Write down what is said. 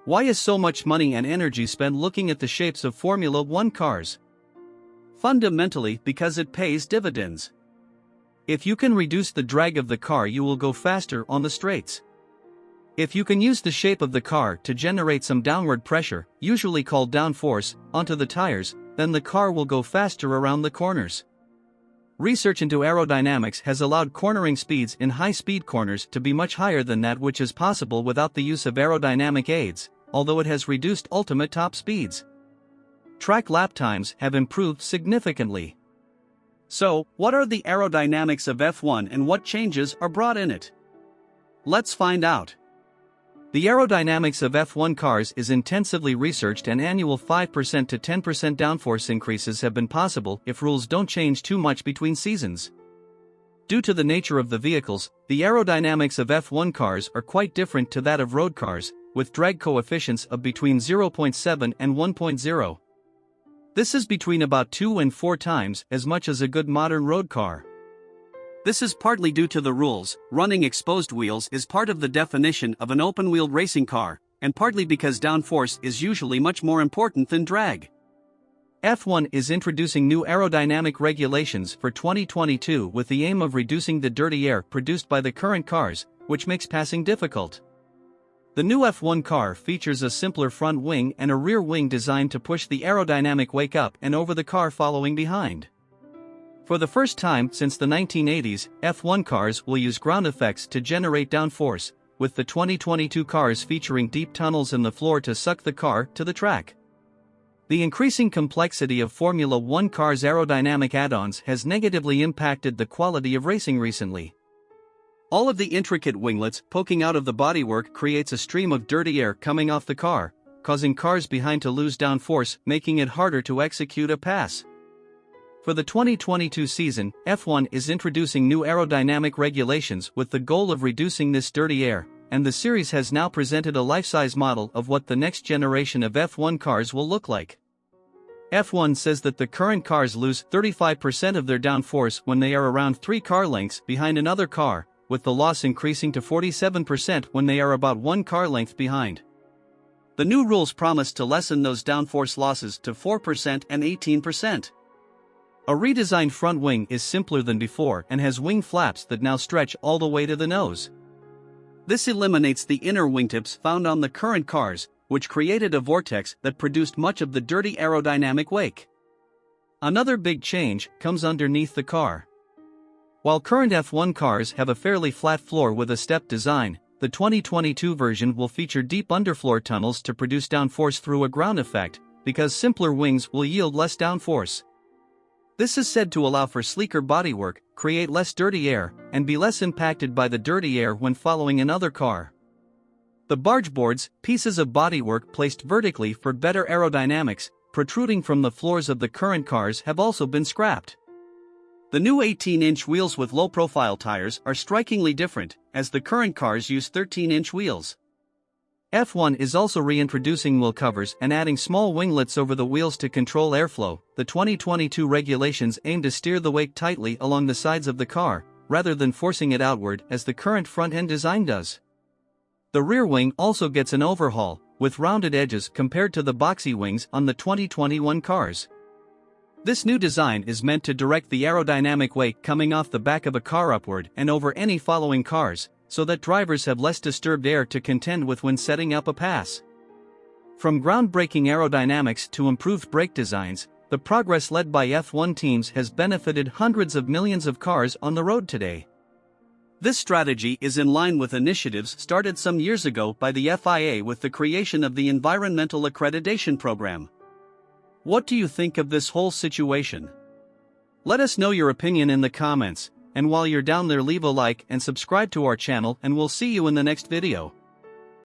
Why is so much money and energy spent looking at the shapes of Formula One cars? Fundamentally because it pays dividends. If you can reduce the drag of the car, you will go faster on the straights. If you can use the shape of the car to generate some downward pressure, usually called downforce, onto the tires, then the car will go faster around the corners. Research into aerodynamics has allowed cornering speeds in high-speed corners to be much higher than that which is possible without the use of aerodynamic aids, although it has reduced ultimate top speeds. Track lap times have improved significantly. So, what are the aerodynamics of F1 and what changes are brought in it? Let's find out. The aerodynamics of F1 cars is intensively researched, and annual 5% to 10% downforce increases have been possible if rules don't change too much between seasons. Due to the nature of the vehicles, the aerodynamics of F1 cars are quite different to that of road cars, with drag coefficients of between 0.7 and 1.0. This is between about 2 and 4 times as much as a good modern road car. This is partly due to the rules. Running exposed wheels is part of the definition of an open-wheeled racing car, and partly because downforce is usually much more important than drag. F1 is introducing new aerodynamic regulations for 2022 with the aim of reducing the dirty air produced by the current cars, which makes passing difficult. The new F1 car features a simpler front wing and a rear wing designed to push the aerodynamic weight up and over the car following behind. For the first time since the 1980s, F1 cars will use ground effects to generate downforce, with the 2022 cars featuring deep tunnels in the floor to suck the car to the track. The increasing complexity of Formula One cars' aerodynamic add-ons has negatively impacted the quality of racing recently. All of the intricate winglets poking out of the bodywork creates a stream of dirty air coming off the car, causing cars behind to lose downforce, making it harder to execute a pass. For the 2022 season, F1 is introducing new aerodynamic regulations with the goal of reducing this dirty air, and the series has now presented a life-size model of what the next generation of F1 cars will look like. F1 says that the current cars lose 35% of their downforce when they are around 3 car lengths behind another car, with the loss increasing to 47% when they are about 1 car length behind. The new rules promise to lessen those downforce losses to 4% and 18%. A redesigned front wing is simpler than before and has wing flaps that now stretch all the way to the nose. This eliminates the inner wingtips found on the current cars, which created a vortex that produced much of the dirty aerodynamic wake. Another big change comes underneath the car. While current F1 cars have a fairly flat floor with a stepped design, the 2022 version will feature deep underfloor tunnels to produce downforce through a ground effect, because simpler wings will yield less downforce. This is said to allow for sleeker bodywork, create less dirty air, and be less impacted by the dirty air when following another car. The barge boards, pieces of bodywork placed vertically for better aerodynamics, protruding from the floors of the current cars have also been scrapped. The new 18-inch wheels with low-profile tires are strikingly different, as the current cars use 13-inch wheels. F1 is also reintroducing wheel covers and adding small winglets over the wheels to control airflow. The 2022 regulations aim to steer the wake tightly along the sides of the car, rather than forcing it outward as the current front-end design does. The rear wing also gets an overhaul, with rounded edges compared to the boxy wings on the 2021 cars. This new design is meant to direct the aerodynamic wake coming off the back of a car upward and over any following cars, so that drivers have less disturbed air to contend with when setting up a pass. From groundbreaking aerodynamics to improved brake designs, the progress led by F1 teams has benefited hundreds of millions of cars on the road today. This strategy is in line with initiatives started some years ago by the FIA with the creation of the Environmental Accreditation Program. What do you think of this whole situation? Let us know your opinion in the comments. And while you're down there, leave a like and subscribe to our channel, and we'll see you in the next video.